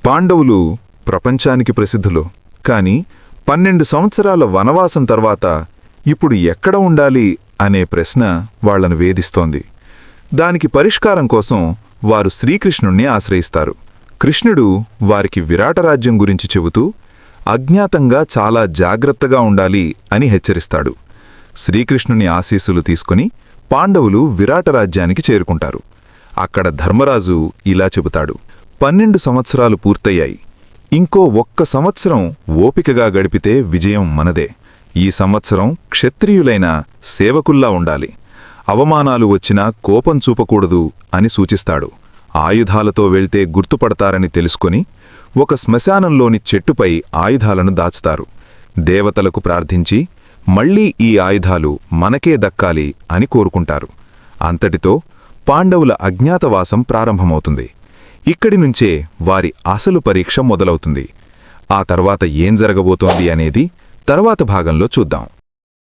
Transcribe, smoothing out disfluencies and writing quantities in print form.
పాండవులు ప్రపంచానికి ప్రసిద్ధులు. కాని 12 సంవత్సరాల వనవాసం తర్వాత ఇప్పుడు ఎక్కడ ఉండాలి అనే ప్రశ్న వాళ్లను వేధిస్తోంది. దానికి పరిష్కారం కోసం వారు శ్రీకృష్ణుణ్ణి ఆశ్రయిస్తారు. కృష్ణుడు వారికి విరాటరాజ్యం గురించి చెబుతూ అజ్ఞాతంగా చాలా జాగ్రత్తగా ఉండాలి అని హెచ్చరిస్తాడు. శ్రీకృష్ణుని ఆశీస్సులు తీసుకుని పాండవులు విరాటరాజ్యానికి చేరుకుంటారు. అక్కడ ధర్మరాజు ఇలా చెబుతాడు: 12 సంవత్సరాలు పూర్తయ్యాయి. ఇంకో 1 సంవత్సరం ఓపికగా గడిపితే విజయం మనదే. ఈ సంవత్సరం క్షత్రియులైన సేవకుల్లా ఉండాలి. అవమానాలు వచ్చినా కోపం చూపకూడదు అని సూచిస్తాడు. ఆయుధాలతో వెళ్తే గుర్తుపడతారని తెలుసుకొని ఒక శ్మశానంలోని చెట్టుపై ఆయుధాలను దాచుతారు. దేవతలకు ప్రార్థించి మళ్లీ ఈ ఆయుధాలు మనకే దక్కాలి అని కోరుకుంటారు. అంతటితో పాండవుల అజ్ఞాతవాసం ప్రారంభమవుతుంది. ఇక్కడి నుంచే వారి అసలు పరీక్ష మొదలవుతుంది. ఆ తర్వాత ఏం జరగబోతోంది అనేది తర్వాత భాగంలో చూద్దాం.